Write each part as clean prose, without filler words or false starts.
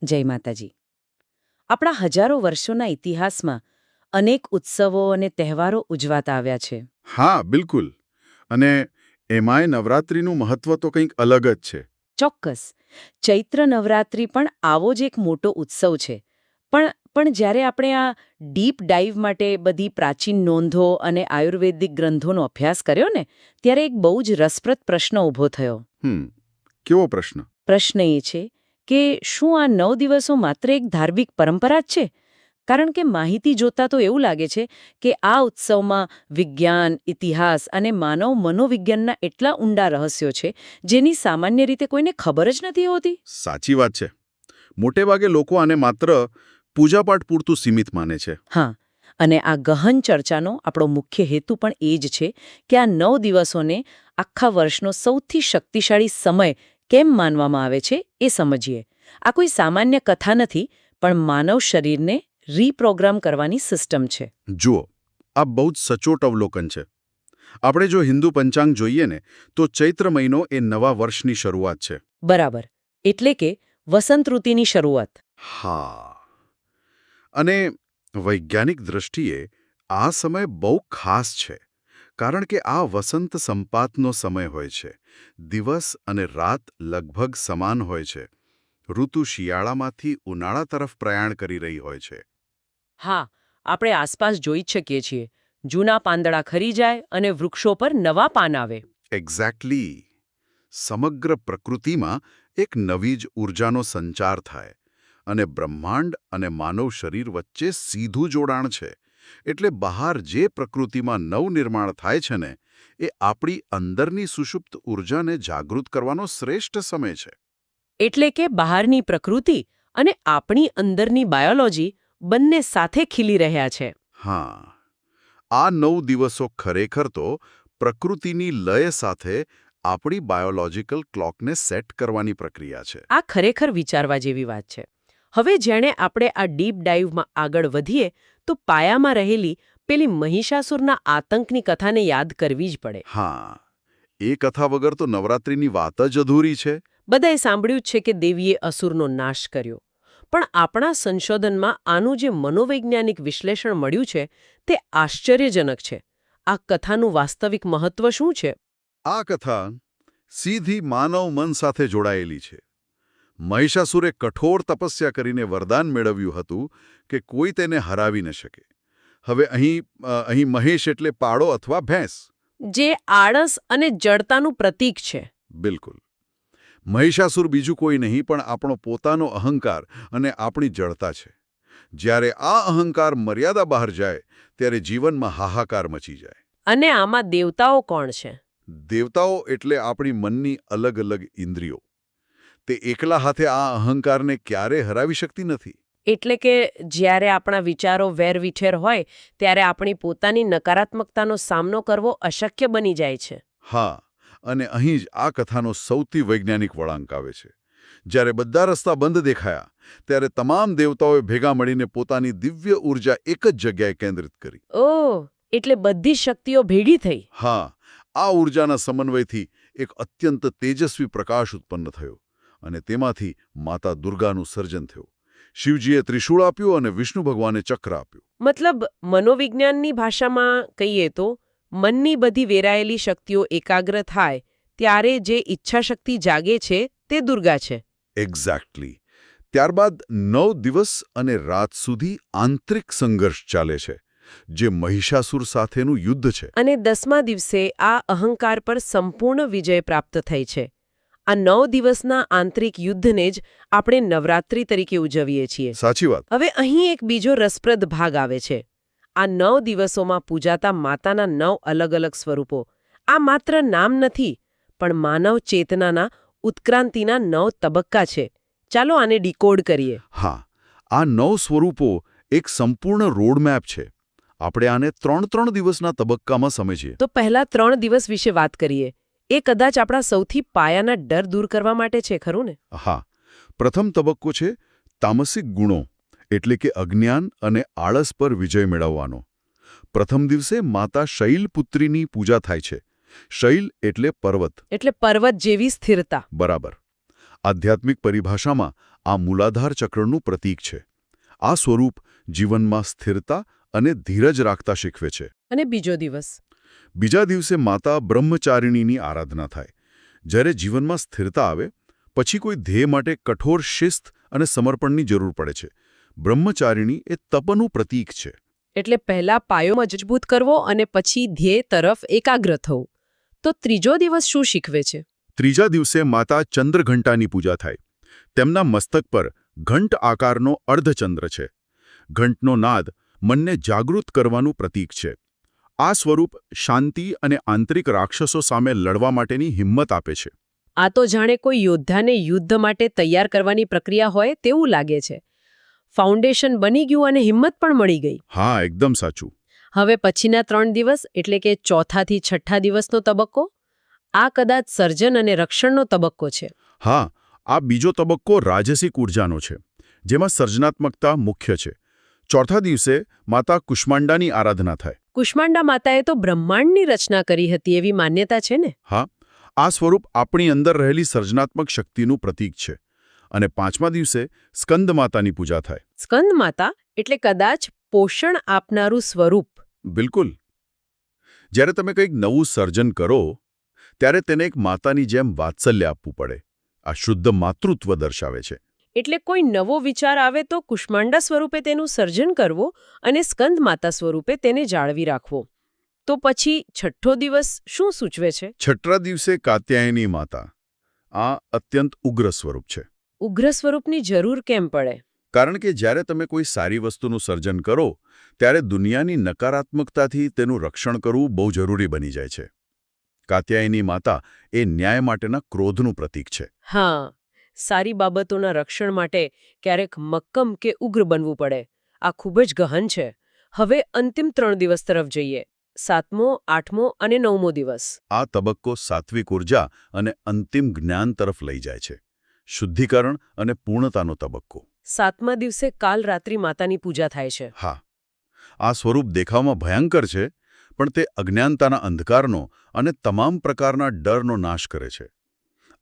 જય માતાજી. આપણા હજારો વર્ષોના ઇતિહાસમાં અનેક ઉત્સવો અને તહેવારો ઉજવાતા આવ્યા છે. હા, બિલકુલ. અને એમાંય નવરાત્રિનું મહત્વ તો કંઈક અલગ જ છે. ચોક્કસ. ચૈત્ર નવરાત્રિ પણ આવો જ એક મોટો ઉત્સવ છે. પણ જ્યારે આપણે આ ડીપ ડાઇવ માટે બધી પ્રાચીન નોંધો અને આયુર્વેદિક ગ્રંથોનો અભ્યાસ કર્યો ને, ત્યારે એક બહુ જ રસપ્રદ પ્રશ્ન ઊભો થયો. કેવો પ્રશ્ન? પ્રશ્ન એ છે કે શું આ 9 દિવસો માત્ર એક ધાર્મિક પરંપરા જ છે? કારણ કે માહિતી જોતા તો એવું લાગે છે કે આ ઉત્સવમાં વિજ્ઞાન, ઇતિહાસ અને માનવ મનોવિજ્ઞાનના એટલા ઊંડા રહસ્યો છે જેની સામાન્ય રીતે કોઈને ખબર જ નથી હોતી. સાચી વાત છે. મોટેભાગે લોકો આને માત્ર પૂજાપાઠ પૂરતું સીમિત માને છે. હા, અને આ ગહન ચર્ચાનો આપણો મુખ્ય હેતુ પણ એ જ છે કે આ 9 દિવસોને આખા વર્ષનો સૌથી શક્તિશાળી સમય કેમ માનવામાં આવે છે એ સમજીએ. આ કોઈ સામાન્ય કથા નથી, પણ માનવ શરીરને રીપ્રોગ્રામ કરવાની સિસ્ટમ છે. જુઓ, આ બહુ જ સચોટ અવલોકન છે. આપણે જો હિન્દુ પંચાંગ જોઈએ ને, તો ચૈત્ર મહિનો એ નવા વર્ષની શરૂઆત છે. બરાબર. એટલે કે વસંત ઋતુની શરૂઆત. હા. અને વૈજ્ઞાનિક દૃષ્ટિએ આ સમય બહુ ખાસ છે, કારણ કે આ વસંત સંપાતનો સમય હોય છે. દિવસ અને રાત લગભગ સમાન હોય છે. ઋતુ શિયાળામાંથી ઉનાળા તરફ પ્રયાણ કરી રહી હોય છે. હા, આપણે આસપાસ જોઈ જ શકીએ છીએ. જૂના પાંદડા ખરી જાય અને વૃક્ષો પર નવા પાન આવે. એક્ઝેક્ટલી. સમગ્ર પ્રકૃતિમાં એક નવી જ ઊર્જાનો સંચાર થાય. અને બ્રહ્માંડ અને માનવ શરીર વચ્ચે સીધું જોડાણ છે. એટલે બહાર જે પ્રકૃતિમાં નવનિર્માણ થાય છે ને, એ આપણી અંદરની સુષુપ્ત ઊર્જાને જાગૃત કરવાનો શ્રેષ્ઠ સમય છે. એટલે કે બહારની પ્રકૃતિ અને આપણી અંદરની બાયોલોજી બંને સાથે ખીલી રહ્યા છે. હા, આ 9 દિવસો ખરેખર તો પ્રકૃતિની લય સાથે આપણી બાયોલોજીકલ ક્લોકને સેટ કરવાની પ્રક્રિયા છે. આ ખરેખર વિચારવા જેવી વાત છે. હવે જેણે આપણે આ ડીપ ડાઇવમાં આગળ વધીએ તો પાયામાં રહેલી પેલી મહિષાસુરના આતંકની કથાને યાદ કરવી જ પડે. હા, એ કથા વગર તો નવરાત્રિની વાત જ અધૂરી છે. બધાએ સાંભળ્યું જ છે કે દેવીએ અસુરનો નાશ કર્યો. પણ આપણા સંશોધનમાં આનું જે મનોવૈજ્ઞાનિક વિશ્લેષણ મળ્યું છે તે આશ્ચર્યજનક છે. આ કથાનું વાસ્તવિક મહત્વ શું છે? આ કથા સીધી માનવ મન સાથે જોડાયેલી છે. મહિષાસુરે કઠોર તપસ્યા કરીને વરદાન મેળવ્યું હતું કે કોઈ તેને હરાવી ન શકે. હવે અહીં મહેશ એટલે પાડો અથવા ભેંસ. જે આળસ અને જડતાનું પ્રતીક છે. બિલકુલ. મહિષાસુર બીજું કોઈ નહીં પણ આપણો પોતાનો અહંકાર અને આપણી જડતા છે. જ્યારે આ અહંકાર મર્યાદા બહાર જાય ત્યારે જીવનમાં હાહાકાર મચી જાય. અને આમાં દેવતાઓ કોણ છે? દેવતાઓ એટલે આપણી મનની અલગ અલગ ઇન્દ્રિયો. તે એકલા હાથે આ અહંકારને ક્યારેય હરાવી શકતી નથી. એટલે કે જ્યારે આપણા વિચારો વેરવિખેર હોય ત્યારે આપણી પોતાની નકારાત્મકતાનો સામનો કરવો અશક્ય બની જાય છે. હા, અને અહીં જ આ કથાનો સૌથી વૈજ્ઞાનિક વળાંક આવે છે. જ્યારે બધા રસ્તા બંધ દેખાયા ત્યારે તમામ દેવતાઓએ ભેગા મળીને પોતાની દિવ્ય ઊર્જા એક જ જગ્યાએ કેન્દ્રિત કરી. ઓહ, એટલે બધી શક્તિઓ ભેગી થઈ. હા, આ ઊર્જાના સમન્વયથી એક અત્યંત તેજસ્વી પ્રકાશ ઉત્પન્ન થયો અને તેમાંથી માતા દુર્ગાનું સર્જન થયું. શિવજીએ ત્રિશૂળ આપ્યું અને વિષ્ણુ ભગવાને ચક્ર આપ્યું. મતલબ મનોવિજ્ઞાનની ભાષામાં કહીએ તો મનની બધી વેરાયેલી શક્તિઓ એકાગ્ર થાય ત્યારે જે ઈચ્છાશક્તિ જાગે છે તે દુર્ગા છે. એક્ઝેક્ટલી. ત્યારબાદ 9 દિવસ અને રાત સુધી આંતરિક સંઘર્ષ ચાલે છે, જે મહિષાસુર સાથેનું યુદ્ધ છે. અને 10મા દિવસે આ અહંકાર પર સંપૂર્ણ વિજય પ્રાપ્ત થઈ છે. આ 9 દિવસના આંતરિક યુદ્ધને જ આપણે નવરાત્રિ તરીકે ઉજવીએ છીએ. સાચી વાત. હવે અહીં એક બીજો રસપ્રદ ભાગ આવે છે. આ 9 દિવસોમાં પૂજાતા માતાના 9 અલગ અલગ સ્વરૂપો. આ માત્ર નામ નથી, પણ માનવ ચેતનાના ઉત્ક્રાંતિના 9 તબક્કા છે. ચાલો આને ડીકોડ કરીએ. હા, આ 9 સ્વરૂપો એક સંપૂર્ણ રોડમેપ છે. આપણે આને 3 દિવસના તબક્કામાં સમજીએ. તો પહેલા 3 દિવસ વિશે વાત કરીએ. એ કદાચ આપણા સૌથી પાયાના ડર દૂર કરવા માટે છે, ખરું ને? હા. પ્રથમ તબક્કો છે તામસિક ગુણો, એટલે કે અજ્ઞાન અને આળસ પર વિજય મેળવવાનો. પ્રથમ દિવસે માતા શૈલપુત્રીની પૂજા થાય છે. શૈલ એટલે પર્વત. એટલે પર્વત જેવી સ્થિરતા. બરાબર. આધ્યાત્મિક પરિભાષામાં આ મૂલાધાર ચક્રનું પ્રતીક છે. આ સ્વરૂપ જીવનમાં સ્થિરતા અને ધીરજ રાખતા શીખવે છે. અને બીજો દિવસ? બીજા દિવસે માતા બ્રહ્મચારિણીની આરાધના થાય. જ્યારે જીવનમાં સ્થિરતા આવે પછી કોઈ ધ્યેય માટે કઠોર શિસ્ત અને સમર્પણની જરૂર પડે છે. બ્રહ્મચારિણી એ તપનું પ્રતીક છે. એટલે પહેલા પાયો મજબૂત કરવો અને પછી ધ્યેય તરફ એકાગ્ર થવું. તો ત્રીજો દિવસ શું શીખવે છે? ત્રીજા દિવસે માતા ચંદ્રઘંટાની પૂજા થાય. તેમના મસ્તક પર ઘંટ આકારનો અર્ધચંદ્ર છે. ઘંટનો નાદ મનને જાગૃત કરવાનું પ્રતીક છે. આ સ્વરૂપ શાંતિ અને આંતરિક રાક્ષસો સામે લડવા માટેની હિંમત આપે છે. આ તો જાણે કોઈ યોદ્ધાને યુદ્ધ માટે તૈયાર કરવાની પ્રક્રિયા હોય તેવું લાગે છે. ફાઉન્ડેશન બની ગયું અને હિંમત પણ મળી ગઈ. હા, એકદમ સાચું. હવે પછીના 3 દિવસ એટલે કે ચોથાથી છઠ્ઠા દિવસનો તબક્કો, આ કદાચ સર્જન અને રક્ષણનો તબક્કો છે. હા, આ બીજો તબક્કો રાજસિક ઉર્જાનો છે, જેમાં સર્જનાત્મકતા મુખ્ય છે. ચોથા દિવસે માતા કુષ્માંડાની આરાધના થાય. કુષ્માંડા માતાએ તો બ્રહ્માંડની રચના કરી હતી એવી માન્યતા છે ને? હા, આ સ્વરૂપ આપણી અંદર રહેલી સર્જનાત્મક શક્તિનું પ્રતીક છે. અને પાંચમા દિવસે સ્કંદ માતાની પૂજા થાય. સ્કંદ માતા એટલે કદાચ પોષણ આપનારું સ્વરૂપ. બિલકુલ. જ્યારે તમે કંઈક નવું સર્જન કરો ત્યારે તેને એક માતાની જેમ વાત્સલ્ય આપવું પડે. આ શુદ્ધ માતૃત્વ દર્શાવે છે. એટલે કોઈ નવો વિચાર આવે તો કુષ્માંડા સ્વરૂપે તેનું સર્જન કરવું અને સ્કંદ માતા સ્વરૂપે તેને જાળવી રાખવો. તો પછી છઠ્ઠો દિવસ શું સૂચવે છે? છઠ્ઠા દિવસે કાત્યાયની માતા. આ અત્યંત ઉગ્ર સ્વરૂપ છે. ઉગ્ર સ્વરૂપની જરૂર કેમ પડે? કારણ કે જ્યારે તમે કોઈ સારી વસ્તુનું સર્જન કરો ત્યારે દુનિયાની નકારાત્મકતાથી તેનું રક્ષણ કરવું બહુ જરૂરી બની જાય છે. કાત્યાયની માતા એ ન્યાય માટેના ક્રોધનું પ્રતીક છે. હા, સારી બાબતોના રક્ષણ માટે ક્યારેક મક્કમ કે ઉગ્ર બનવું પડે. આ ખૂબ જ ગહન છે. હવે અંતિમ 3 દિવસ તરફ જઈએ. 7મો, 8મો અને 9મો દિવસ. આ તબક્કો સાત્વિક ઉર્જા અને અંતિમ જ્ઞાન તરફ લઈ જાય છે. શુદ્ધિકરણ અને પૂર્ણતાનો તબક્કો. 7મા દિવસે કાલરાત્રિ માતાની પૂજા થાય છે. હા, આ સ્વરૂપ દેખાવમાં ભયંકર છે, પણ તે અજ્ઞાનતાના અંધકારનો અને તમામ પ્રકારના ડરનો નાશ કરે છે.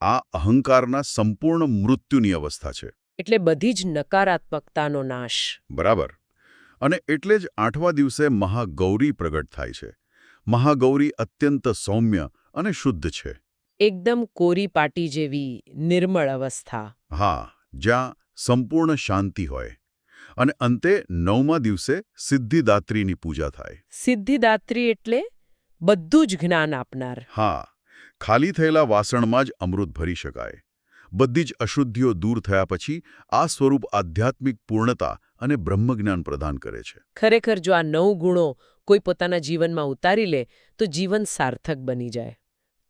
આ અહંકારના સંપૂર્ણ મૃત્યુની અવસ્થા છે. એટલે બધી જ નકારાત્મકતાનો નાશ. બરાબર. અને એટલે જ 8મા દિવસે મહાગૌરી પ્રગટ થાય છે. મહાગૌરી અત્યંત સૌમ્ય અને શુદ્ધ છે. એકદમ કોરી પાટી જેવી નિર્મળ અવસ્થા. હા, જ્યાં સંપૂર્ણ શાંતિ હોય. અને અંતે 9મા દિવસે સિદ્ધિદાત્રીની પૂજા થાય. સિદ્ધિદાત્રી એટલે બધું જ જ્ઞાન આપનાર. હા, ખાલી થયેલા વાસણમાં જ અમૃત ભરી શકાય. બધી જ અશુદ્ધિઓ દૂર થયા પછી આ સ્વરૂપ આધ્યાત્મિક પૂર્ણતા અને બ્રહ્મજ્ઞાન પ્રદાન કરે છે. ખરેખર જો આ 9 ગુણો કોઈ પોતાના જીવનમાં ઉતારી લે તો જીવન સાર્થક બની જાય.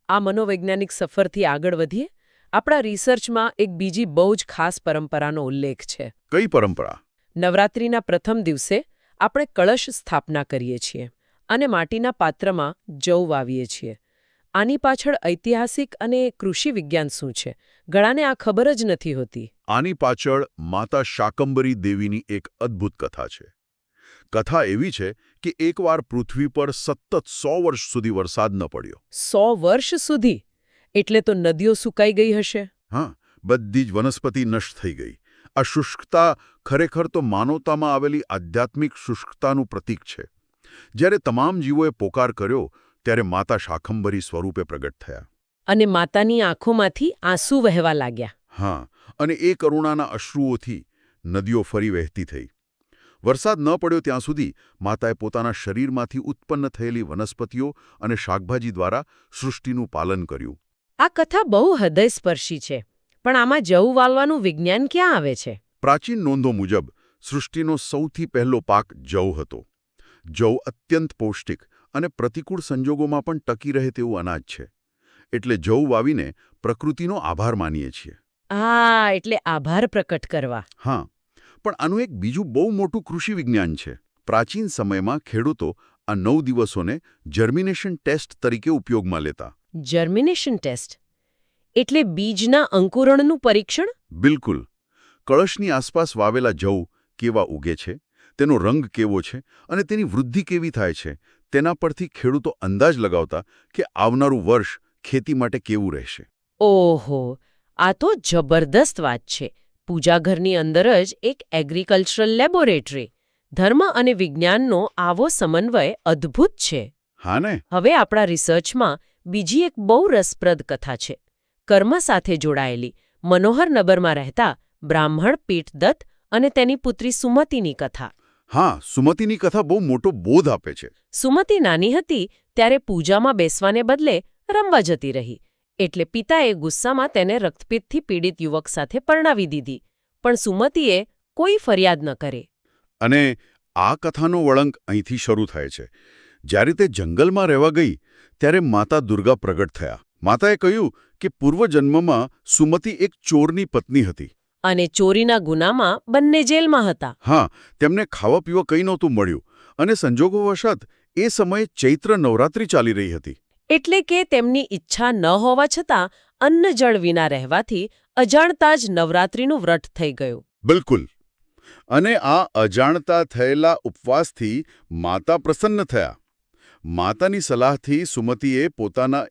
આ મનોવૈજ્ઞાનિક સફરથી આગળ વધીએ. આપણા રિસર્ચમાં એક બીજી બહુ જ ખાસ પરંપરાનો ઉલ્લેખ છે. કઈ પરંપરા? નવરાત્રિના પ્રથમ દિવસે આપણે કળશ સ્થાપના કરીએ છીએ અને માટીના પાત્રમાં જવ વાવીએ છીએ. આની પાછળ ઐતિહાસિક અને કૃષિ વિજ્ઞાન શું છે? ઘણાને આ ખબર જ નથી હોતી. આની પાછળ માતા શાકંભરી દેવીની એક અદ્ભુત કથા છે. કથા એવી છે કે એકવાર પૃથ્વી પર સતત 100 વર્ષ સુધી વરસાદ ન પડ્યો. 100 વર્ષ સુધી? એટલે તો નદીઓ સુકાઈ ગઈ હશે. હા, બધી જ વનસ્પતિ નષ્ટ થઈ ગઈ. આ શુષ્કતા ખરેખર તો માનવતામાં આવેલી આધ્યાત્મિક શુષ્કતાનું પ્રતીક છે. જ્યારે તમામ જીવોએ પોકાર કર્યો ત્યારે માતા શાકંભરી સ્વરૂપે પ્રગટ થયા. અને માતાની આંખોમાંથી આંસુ વહેવા લાગ્યા. હા, અને એ કરુણાના અશ્રુઓથી નદીઓ ફરી વહેતી થઈ. વરસાદ ન પડ્યો ત્યાં સુધી માતાએ પોતાના શરીરમાંથી ઉત્પન્ન થયેલી વનસ્પતિઓ અને શાકભાજી દ્વારા સૃષ્ટિનું પાલન કર્યું. આ કથા બહુ હૃદયસ્પર્શી છે. પણ આમાં જવ વાવવાનું વિજ્ઞાન ક્યાં આવે છે? પ્રાચીન નોંધો મુજબ સૃષ્ટિનો સૌથી પહેલો પાક જવ હતો. જવ અત્યંત પૌષ્ટિક અને પ્રતિકૂળ સંજોગોમાં પણ ટકી રહે તેવું અનાજ છે. એટલે જવ વાવીને પ્રકૃતિનો આભાર માનીએ છીએ. એટલે આભાર પ્રકટ કરવા. હા, પણ આનું એક બીજું બહુ મોટું કૃષિ વિજ્ઞાન છે. પ્રાચીન સમયમાં ખેડૂતો આ 9 દિવસોને જર્મિનેશન ટેસ્ટ તરીકે ઉપયોગમાં લેતા. જર્મિનેશન ટેસ્ટ એટલે બીજના અંકુરણનું પરીક્ષણ? બિલકુલ. કળશની આસપાસ વાવેલા જવ કેવા ઉગે છે, તેનો રંગ કેવો છે અને તેની વૃદ્ધિ કેવી થાય છે, તેના પરથી ખેડૂતો અંદાજ લગાવતા કે આવનારું વર્ષ ખેતી માટે કેવું રહેશે. ઓહો, આ તો જબરદસ્ત વાત છે. પૂજાઘરની અંદર જ એક એગ્રીકલ્ચરલ લેબોરેટરી. ધર્મ અને વિજ્ઞાનનો આવો સમન્વય અદ્ભુત છે. હા ને? હવે આપણા રિસર્ચમાં બીજી એક બહુ રસપ્રદ કથા છે. કર્મ સાથે જોડાયેલી મનોહરનગરમાં રહેતા બ્રાહ્મણ પીઠદત્ત અને તેની પુત્રી સુમતિની કથા. હા, સુમતિની કથા બહુ મોટો બોધ આપે છે. સુમતિ નાની હતી ત્યારે પૂજામાં બેસવાને બદલે રમવા જતી રહી. એટલે પિતાએ ગુસ્સામાં તેને રક્તપિત્તથી પીડિત યુવક સાથે પરણાવી દીધી. પણ સુમતિએ કોઈ ફરિયાદ ન કરે. અને આ કથાનો વળંક અહીંથી શરૂ થાય છે. જ્યારે તે જંગલમાં રહેવા ગઈ ત્યારે માતા દુર્ગા પ્રગટ થયા. માતાએ કહ્યું કે પૂર્વજન્મમાં સુમતિ એક ચોરની પત્ની હતી. અને ચોરીના ગુનામાં બંને જેલમાં હતા. હા, તેમને ખાવા પીવા કંઈ નહોતું મળ્યું અને સંજોગોવશાત એ સમયે ચૈત્ર નવરાત્રિ ચાલી રહી હતી. એટલે કે તેમની ઈચ્છા ન હોવા છતાં અન્ન જળ વિના રહેવાથી અજાણતા જ નવરાત્રિનું વ્રત થઈ ગયું. બિલકુલ. અને આ અજાણતા થયેલા ઉપવાસથી માતા પ્રસન્ન થયા. માતાની સલાહથી સુમતિએ પોતાના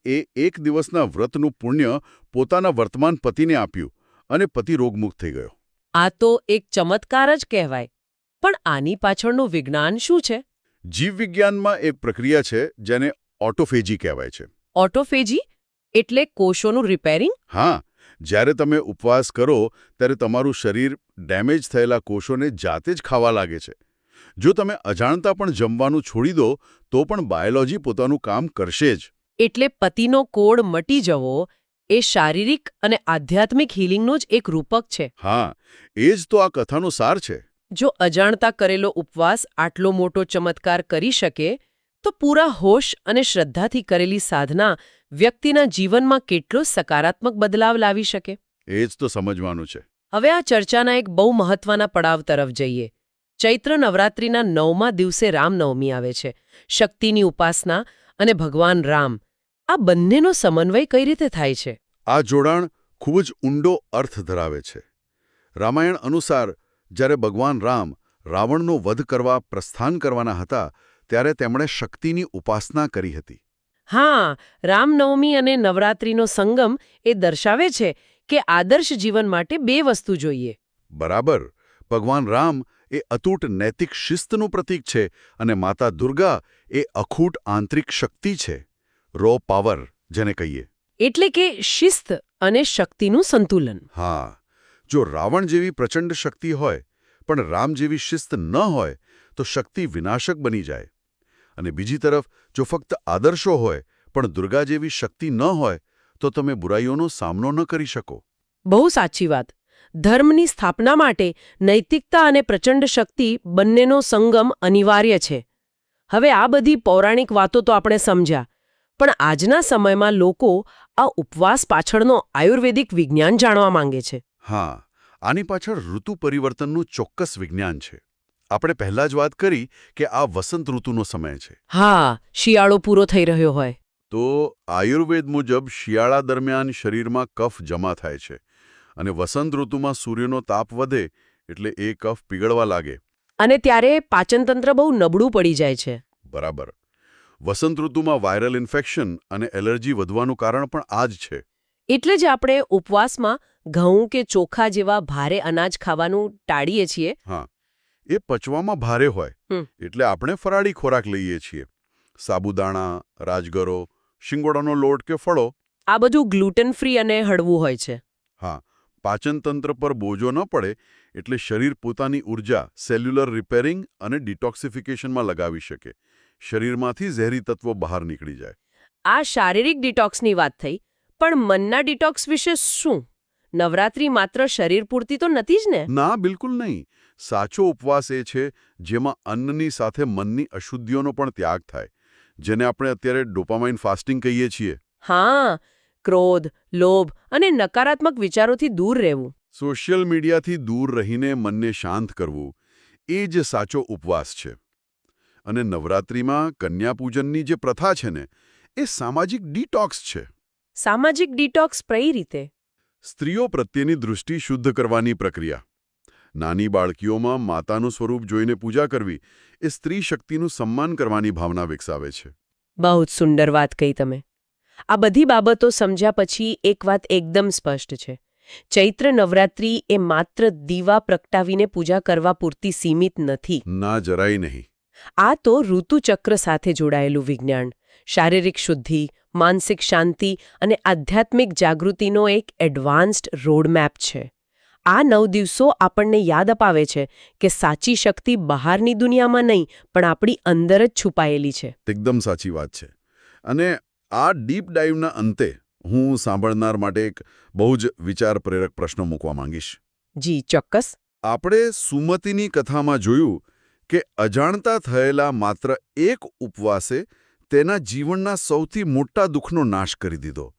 એક દિવસના વ્રતનું પુણ્ય પોતાના વર્તમાન પતિને આપ્યું અને પતિ રોગમુક્ત થઈ ગયો. આ તો એક ચમત્કાર જ કહેવાય. પણ આની પાછળનું વિજ્ઞાન શું છે? જીવવિજ્ઞાનમાં એક પ્રક્રિયા છે જેને ઓટોફેજી કહેવાય છે. ઓટોફેજી એટલે કોષોનું રિપેરિંગ? હા, જ્યારે તમે ઉપવાસ કરો ત્યારે તમારું શરીર ડેમેજ થયેલા કોષોને જાતે જ ખાવા લાગે છે. જો તમે અજાણતા પણ જમવાનું છોડી દો તો પણ બાયોલોજી પોતાનું કામ કરશે જ. એટલે પતિનો કોડ મટી જવો એ શારીરિક અને આધ્યાત્મિક હિલિંગનો જ એક રૂપક છે. હા, એ જ તો આ કથાનો સાર છે. જો અજાણતા કરેલો ઉપવાસ આટલો મોટો ચમત્કાર કરી શકે તો પૂરા હોશ અને શ્રદ્ધાથી કરેલી સાધના વ્યક્તિના જીવનમાં કેટલો સકારાત્મક બદલાવ લાવી શકે. એ જ તો સમજવાનું છે. હવે આ ચર્ચાના એક બહુ મહત્વના પડાવ તરફ જઈએ. ચૈત્ર નવરાત્રિના 9મા દિવસે રામનવમી આવે છે. શક્તિની ઉપાસના અને ભગવાન રામ, આ બંનેનો સમન્વય કઈ રીતે થાય છે? આ જોડાણ ખૂબ જ ઊંડો અર્થ ધરાવે છે. રામાયણ અનુસાર જ્યારે ભગવાન રામ રાવણનો વધ કરવા પ્રસ્થાન કરવાના હતા ત્યારે તેમણે શક્તિની ઉપાસના કરી હતી. હા, રામનવમી અને નવરાત્રિનો સંગમ એ દર્શાવે છે કે આદર્શ જીવન માટે બે વસ્તુ જોઈએ. બરાબર. ભગવાન રામ એ અતૂટ નૈતિક શિસ્તનું પ્રતીક છે અને માતા દુર્ગા એ અખૂટ આંતરિક શક્તિ છે. રો પાવર જેને કહીએ. એટલે કે શિસ્ત અને શક્તિનું સંતુલન. હા, જો રાવણ જેવી પ્રચંડ શક્તિ હોય પણ રામ જેવી શિસ્ત ન હોય તો શક્તિ વિનાશક બની જાય. અને બીજી તરફ જો ફક્ત આદર્શો હોય પણ દુર્ગા જેવી શક્તિ ન હોય તો તમે બુરાઈઓનો સામનો ન કરી શકો. બહુ સાચી વાત. ધર્મની સ્થાપના માટે નૈતિકતા અને પ્રચંડ શક્તિ બંનેનો સંગમ અનિવાર્ય છે. હવે આ બધી પૌરાણિક વાતો તો આપણે સમજ્યા, પણ આજના સમયમાં લોકો આ ઉપવાસ પાછળનો આયુર્વેદિક વિજ્ઞાન જાણવા માંગે છે. હા, આની પાછળ ઋતુ પરિવર્તનનું ચોક્કસ વિજ્ઞાન છે. આપણે પહેલા જ વાત કરી કે આ વસંત ઋતુનો સમય છે. હા, શિયાળો પૂરો થઈ રહ્યો હોય. તો આયુર્વેદ મુજબ શિયાળા દરમિયાન શરીરમાં કફ જમા થાય છે અને વસંત ઋતુમાં સૂર્યનો તાપ વધે એટલે એ કફ પીગળવા લાગે. અને ત્યારે પાચનતંત્ર બહુ નબળું પડી જાય છે. બરાબર. વસંત ઋતુમાં વાયરલ ઇન્ફેક્શન અને એલર્જી વધવાનું કારણ પણ આ જ છે. એટલે જ આપણે ઉપવાસમાં ઘઉં કે ચોખા જેવા ભારે અનાજ ખાવાનું ટાળીએ છીએ. હા, એ પચવામાં ભારે હોય એટલે આપણે ફરાળી ખોરાક લઈએ છીએ. સાબુદાણા, રાજગરો, શિંગોડાનો લોટ કે ફળો. આ બધું ગ્લુટન ફ્રી અને હળવું હોય છે. હા, પાચનતંત્ર પર બોજો ન પડે એટલે શરીર પોતાની ઊર્જા સેલ્યુલર રિપેરિંગ અને ડિટોક્સિફિકેશનમાં લગાવી શકે. શરીરમાંથી ઝેરી તત્વો બહાર નીકળી જાય. આ શારીરિક ડિટોક્સની વાત થઈ, પણ મનના ડિટોક્સ વિશે શું? નવરાત્રિ માત્ર શરીર પૂરતી તો નથી જ ને? ના, બિલકુલ નહીં. સાચો ઉપવાસ એ છે જેમાં અન્નની સાથે મનની અશુદ્ધિઓનો પણ ત્યાગ થાય, જેને આપણે અત્યારે ડોપામાઇન ફાસ્ટિંગ કહીએ છીએ. હા, ક્રોધ, લોભ અને નકારાત્મક વિચારોથી દૂર રહેવું. સોશિયલ મીડિયાથી દૂર રહીને મનને શાંત કરવું, એ જ સાચો ઉપવાસ છે. અને નવરાત્રિમાં કન્યાપૂજનની જે પ્રથા છે ને, એ સામાજિક ડિટોક્સ છે. સામાજિક ડિટોક્સ કઈ રીતે? સ્ત્રીઓ પ્રત્યેની દૃષ્ટિ શુદ્ધ કરવાની પ્રક્રિયા. નાની બાળકીઓમાં માતાનું સ્વરૂપ જોઈને પૂજા કરવી એ સ્ત્રી શક્તિનું સન્માન કરવાની ભાવના વિકસાવે છે. બહુ જ સુંદર વાત કહી તમે. આ બધી બાબતો સમજ્યા પછી એક વાત એકદમ સ્પષ્ટ છે ચૈત્ર નવરાત્રિ એ માત્ર દીવા પ્રગટાવીને પૂજા કરવા પૂરતી સીમિત નથી. ના, જરાય નહીં. આ તો ઋતુચક્ર સાથે જોડાયેલું વિજ્ઞાન, શારીરિક શુદ્ધિ, માનસિક શાંતિ અને આધ્યાત્મિક જાગૃતિનો એક એડવાન્સ્ડ રોડમેપ છે. આ 9 દિવસો આપણને યાદ અપાવે છે કે સાચી શક્તિ બહારની દુનિયામાં નહીં પણ આપણી અંદર જ છુપાયેલી છે. એકદમ સાચી વાત છે. અને આ ડીપ ડાઇવના અંતે હું સાંભળનાર માટે એક બહુ જ વિચાર પ્રેરક પ્રશ્ન મૂકવા માંગીશ. જી ચોક્કસ. આપણે સુમતિની કથામાં જોયું કે અજાણતા થયેલા માત્ર એક ઉપવાસે તેના જીવનના સૌથી મોટા દુઃખનો નાશ કરી દીધો.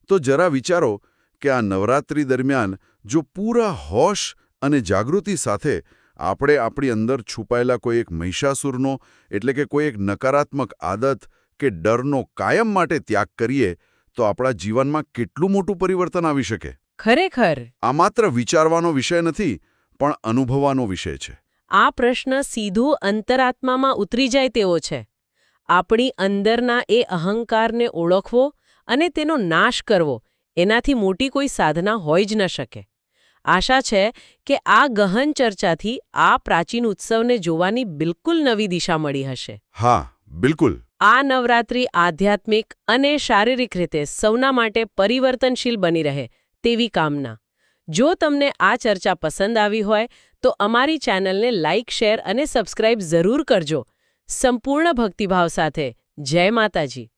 તો જરા વિચારો કે આ નવરાત્રિ દરમિયાન જો પૂરા હોશ અને જાગૃતિ સાથે આપણે આપણી અંદર છુપાયેલા કોઈ એક મહિષાસુરનો એટલે કે કોઈ એક નકારાત્મક આદત કે ડરનો કાયમ માટે ત્યાગ કરીએ તો આપણા જીવનમાં કેટલું મોટું પરિવર્તન આવી શકે. ખરેખર આ માત્ર વિચારવાનો વિષય નથી પણ અનુભવવાનો વિષય છે. આ પ્રશ્ન સીધો અંતરાત્મામાં ઉતરી જાય તેવો છે. આપણી અંદરના એ અહંકારને ઓળખવો અને તેનો નાશ કરવો એનાથી મોટી કોઈ સાધના હોઈ જ ન શકે. આશા છે કે આ ગહન ચર્ચાથી આ પ્રાચીન ઉત્સવને જોવાની બિલકુલ નવી દિશા મળી હશે. હા, બિલકુલ. આ નવરાત્રિ આધ્યાત્મિક અને શારીરિક રીતે સૌના માટે પરિવર્તનશીલ બની રહે તેવી કામના. જો તમને આ ચર્ચા પસંદ આવી હોય તો અમારી ચેનલને લાઇક, શેર અને સબસ્ક્રાઇબ જરૂર કરજો. સંપૂર્ણ ભક્તિભાવ સાથે. જય માતાજી.